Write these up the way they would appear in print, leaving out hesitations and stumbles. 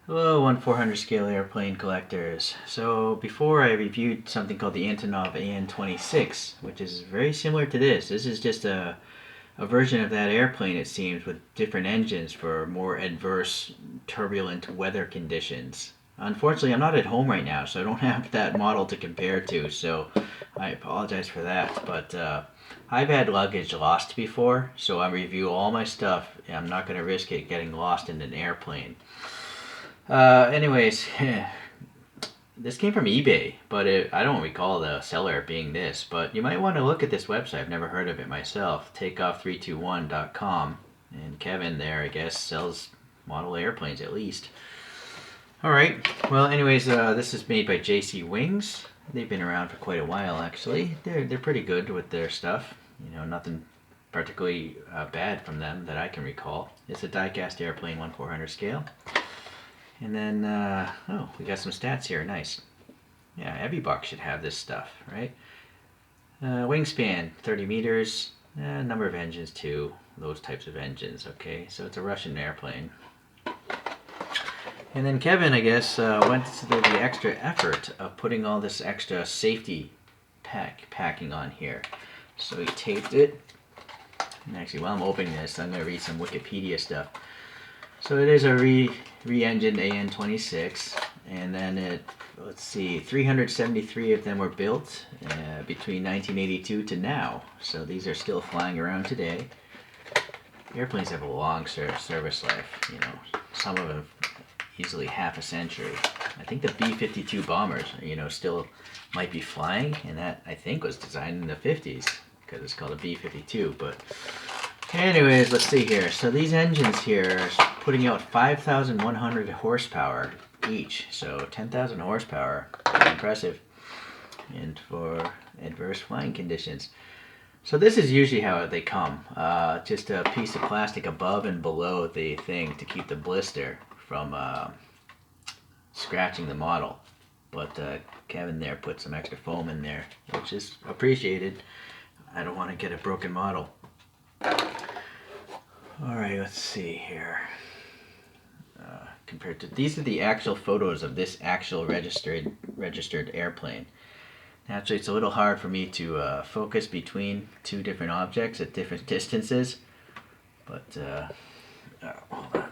Hello, 1/400 scale airplane collectors. So before I reviewed something called the Antonov AN-26, which is very similar to this. This is just a version of that airplane, it seems, with different engines for more adverse, turbulent weather conditions. Unfortunately, I'm not at home right now, so I don't have that model to compare to, so I apologize for that. But I've had luggage lost before, so I review all my stuff. And I'm not going to risk it getting lost in an airplane. Anyways, this came from eBay, but I don't recall the seller being this. But you might want to look at this website. I've never heard of it myself. Takeoff321.com. And Kevin there, I guess, sells model airplanes at least. All right. Well, anyways, this is made by JC Wings. They've been around for quite a while, actually. They're pretty good with their stuff. You know, nothing particularly bad from them that I can recall. It's a diecast airplane, 1/400 scale. And then, oh, we got some stats here. Nice. Yeah, every buck should have this stuff, right? Wingspan, 30 meters. Number of engines, 2. Those types of engines, okay? So it's a Russian airplane. And then Kevin, I guess, went to the extra effort of putting all this extra safety packing on here. So he taped it. And actually, while I'm opening this, I'm going to read some Wikipedia stuff. So it is a re-engined AN-26, and then let's see, 373 of them were built between 1982 to now. So these are still flying around today. Airplanes have a long service life, you know, some of them easily half a century. I think the B-52 bombers, you know, still might be flying, and that, I think, was designed in the 50s, because it's called a B-52, but anyways, let's see here. So these engines here are putting out 5,100 horsepower each. So 10,000 horsepower. Impressive. And for adverse flying conditions. So this is usually how they come. Just a piece of plastic above and below the thing to keep the blister from scratching the model. But Kevin there put some extra foam in there, which is appreciated. I don't want to get a broken model. Alright, let's see here. Compared to these are the actual photos of this actual registered airplane. Naturally, it's a little hard for me to focus between two different objects at different distances, but hold on.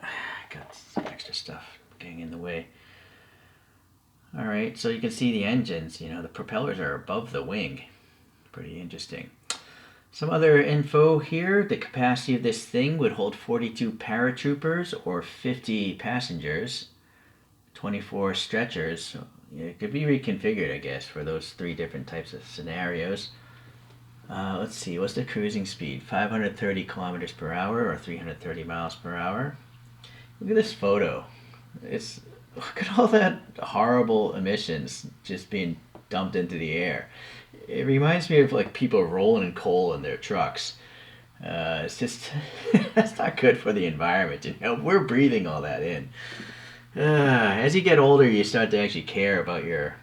I got some extra stuff getting in the way. Alright, so you can see the engines, you know, the propellers are above the wing. Pretty interesting. Some other info here. The capacity of this thing would hold 42 paratroopers or 50 passengers, 24 stretchers. So it could be reconfigured, I guess, for those 3 different types of scenarios. Let's see, what's the cruising speed? 530 kilometers per hour or 330 miles per hour. Look at this photo. Look at all that horrible emissions just being dumped into the air. It reminds me of like people rolling in coal in their trucks. It's just that's not good for the environment. You know, we're breathing all that in. As you get older, you start to actually care about your,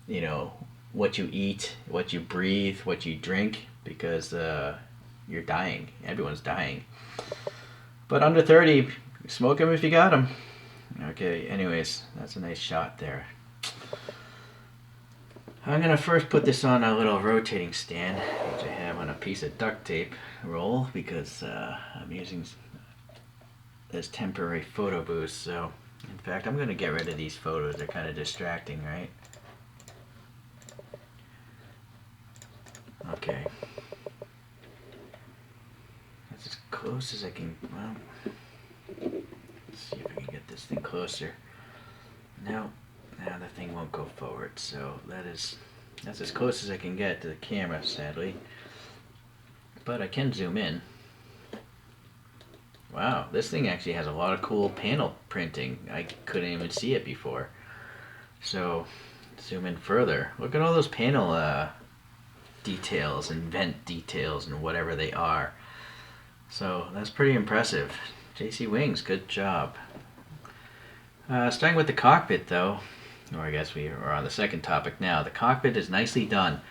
you know, what you eat, what you breathe, what you drink, because you're dying. Everyone's dying. But under 30, smoke them if you got them. Okay. Anyways, that's a nice shot there. I'm going to first put this on a little rotating stand, which I have on a piece of duct tape roll, because I'm using this temporary photo booth. So, in fact, I'm going to get rid of these photos. They're kind of distracting, right? Okay. That's as close as I can. Well, let's see if I can get this thing closer. No. Now the thing won't go forward, so that's as close as I can get to the camera, sadly. But I can zoom in. Wow, this thing actually has a lot of cool panel printing. I couldn't even see it before. So, zoom in further. Look at all those panel details and vent details and whatever they are. So, that's pretty impressive. JC Wings, good job. Starting with the cockpit, though. Or I guess we are on the second topic now. The cockpit is nicely done.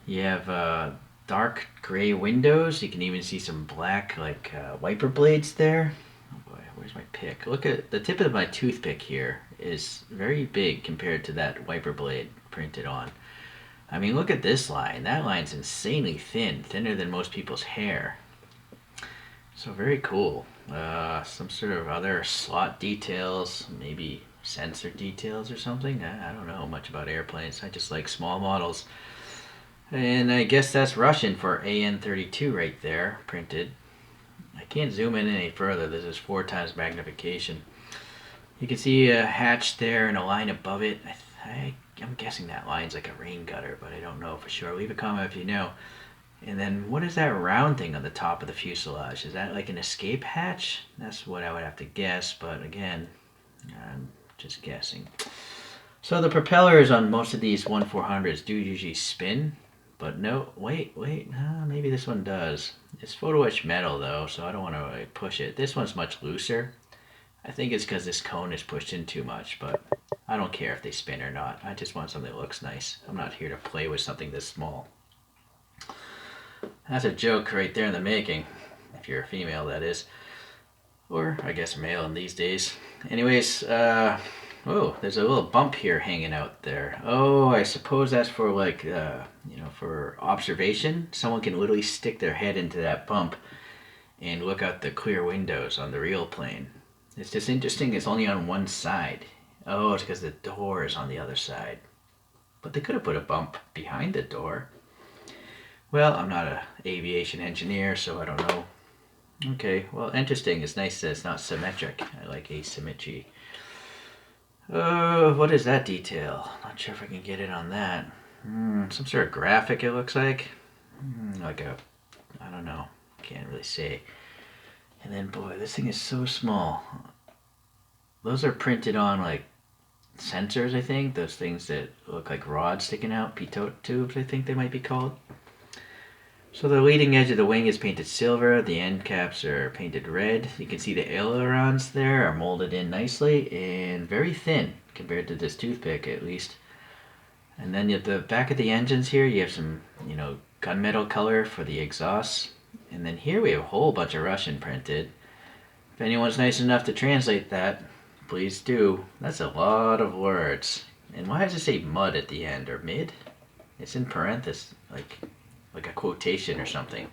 You have dark gray windows. You can even see some black, like wiper blades there. Oh boy, where's my pick? Look at the tip of my toothpick here is very big compared to that wiper blade printed on. I mean, look at this line. That line's insanely thin, thinner than most people's hair. So very cool. Some sort of other slot details, maybe sensor details or something. I don't know much about airplanes. I just like small models. And I guess that's Russian for AN-32 right there, printed. I can't zoom in any further. This is 4 times magnification. You can see a hatch there and a line above it. I'm guessing that line's like a rain gutter, but I don't know for sure. Leave a comment if you know. And then what is that round thing on the top of the fuselage? Is that like an escape hatch? That's what I would have to guess, but again, I'm just guessing. So the propellers on most of these 1-400s do usually spin, but no, wait, maybe this one does. It's photo etched metal though, so I don't want to really push it. This one's much looser. I think it's because this cone is pushed in too much, but I don't care if they spin or not. I just want something that looks nice. I'm not here to play with something this small. That's a joke right there in the making, if you're a female, that is. Or, I guess, male in these days. Anyways, oh, there's a little bump here hanging out there. Oh, I suppose that's for, like, for observation. Someone can literally stick their head into that bump and look out the clear windows on the real plane. It's just interesting it's only on one side. Oh, it's because the door is on the other side. But they could have put a bump behind the door. Well, I'm not an aviation engineer, so I don't know. Okay, well, interesting. It's nice that it's not symmetric. I like asymmetry. What is that detail? Not sure if I can get in on that. Some sort of graphic, it looks like. I don't know. Can't really say. And then, boy, this thing is so small. Those are printed on, like, sensors, I think. Those things that look like rods sticking out. Pitot tubes, I think they might be called. So the leading edge of the wing is painted silver, the end caps are painted red. You can see the ailerons there are molded in nicely and very thin compared to this toothpick at least. And then at the back of the engines here you have some, gunmetal color for the exhausts. And then here we have a whole bunch of Russian printed. If anyone's nice enough to translate that, please do. That's a lot of words. And why does it say mud at the end, or mid? It's in parentheses, like a quotation or something.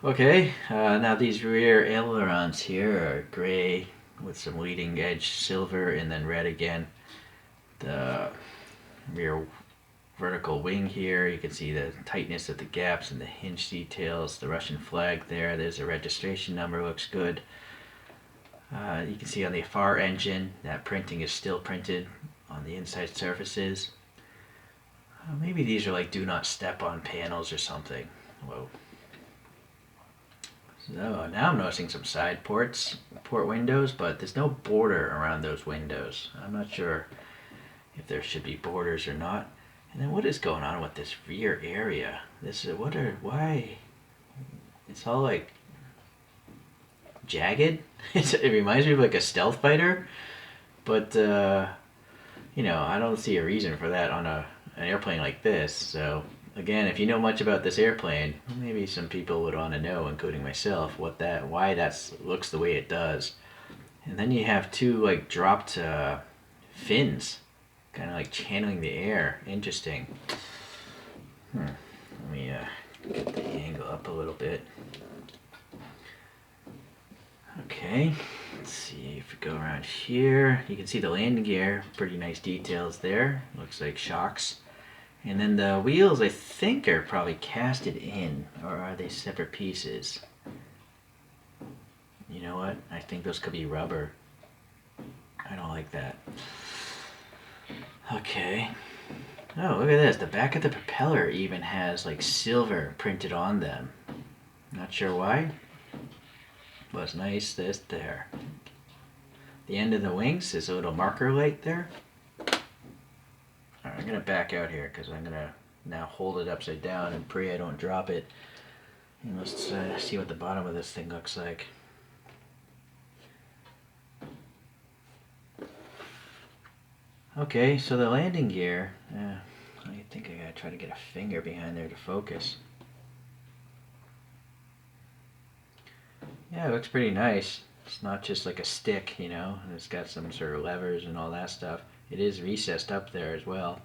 Okay, now these rear ailerons here are gray with some leading edge silver and then red again. The rear vertical wing here, you can see the tightness of the gaps and the hinge details, the Russian flag there, there's a registration number, looks good. You can see on the far engine that printing is still printed on the inside surfaces. Maybe these are like do not step on panels or something. Whoa. So now I'm noticing some side port windows, but there's no border around those windows. I'm not sure if there should be borders or not. And then what is going on with this rear area? Why? It's all like jagged. It reminds me of like a stealth fighter, but I don't see a reason for that on an airplane like this. So again, if you know much about this airplane, maybe some people would want to know, including myself, why that looks the way it does. And then you have two like dropped fins, kind of like channeling the air. Interesting. Let me get the angle up a little bit. Okay, let's see if we go around here. You can see the landing gear, pretty nice details there. Looks like shocks. And then the wheels, I think, are probably casted in, or are they separate pieces? You know what? I think those could be rubber. I don't like that. Okay. Oh, look at this. The back of the propeller even has like silver printed on them. Not sure why. But it's nice this there. The end of the wings is a little marker light there. Alright, I'm going to back out here because I'm going to now hold it upside down and pray I don't drop it. And let's see what the bottom of this thing looks like. Okay, so the landing gear, I think I gotta try to get a finger behind there to focus. Yeah, it looks pretty nice. It's not just like a stick, you know. It's got some sort of levers and all that stuff. It is recessed up there as well.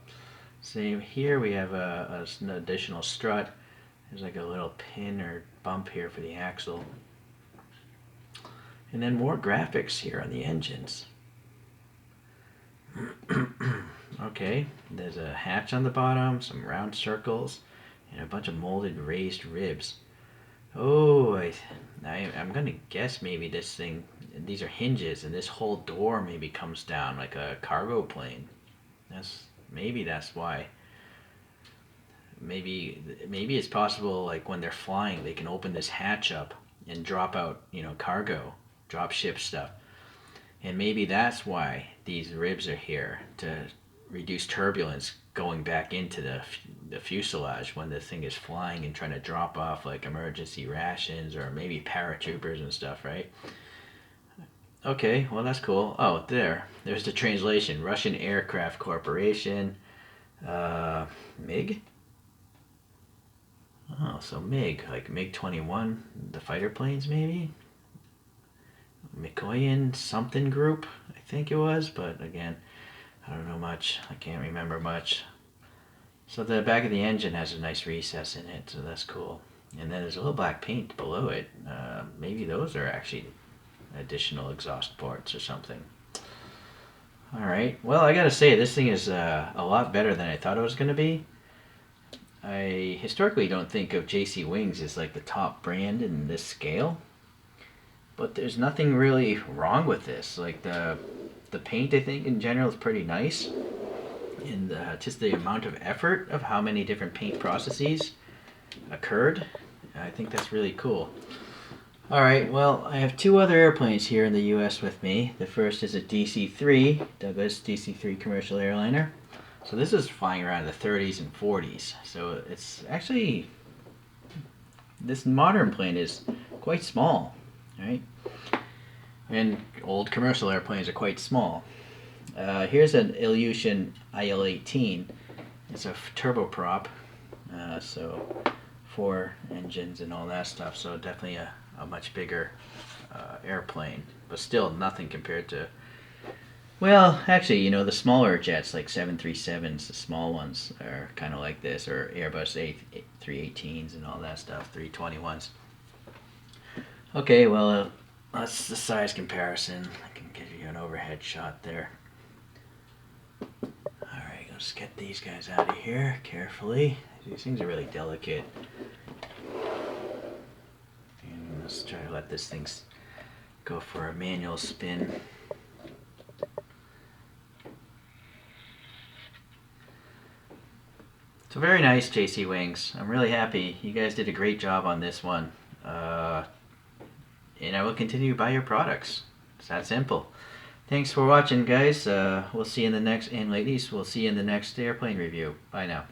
Same here, we have an additional strut. There's like a little pin or bump here for the axle. And then more graphics here on the engines. Okay, there's a hatch on the bottom, some round circles, and a bunch of molded raised ribs. Oh, I'm gonna guess maybe this thing, these are hinges, and this whole door maybe comes down like a cargo plane. Maybe that's why. Maybe it's possible, like when they're flying, they can open this hatch up and drop out, you know, cargo, drop ship stuff. And maybe that's why these ribs are here, to reduce turbulence going back into the fuselage when the thing is flying and trying to drop off like emergency rations or maybe paratroopers and stuff, right? Okay, well that's cool. Oh, there's the translation. Russian Aircraft Corporation. MiG? Oh, so MiG, like MiG-21, the fighter planes maybe? Mikoyan something group, I think it was, but again, I don't know much. I can't remember much. So the back of the engine has a nice recess in it, so that's cool. And then there's a little black paint below it. Maybe those are actually additional exhaust ports or something. Alright, well I gotta say, this thing is a lot better than I thought it was going to be. I historically don't think of JC Wings as like the top brand in this scale. But there's nothing really wrong with this. Like the paint, I think in general is pretty nice, and just the amount of effort of how many different paint processes occurred, I think that's really cool. All right, well I have two other airplanes here in the U.S. with me. The first is a DC-3, Douglas DC-3 commercial airliner. So this is flying around the 30s and 40s. So it's actually, this modern plane is quite small. Right? And old commercial airplanes are quite small. Here's an Ilyushin IL-18. It's a turboprop, so 4 engines and all that stuff, so definitely a much bigger airplane, but still nothing compared to, well, actually, you know, the smaller jets like 737s, the small ones are kind of like this, or Airbus 318s and all that stuff, 321s. Okay, well, that's the size comparison. I can give you an overhead shot there. Alright, let's get these guys out of here carefully. These things are really delicate. And let's try to let this thing go for a manual spin. So very nice, JC Wings. I'm really happy. You guys did a great job on this one. And I will continue to buy your products. It's that simple. Thanks for watching, guys. We'll see you in the next, and ladies, we'll see you in the next airplane review. Bye now.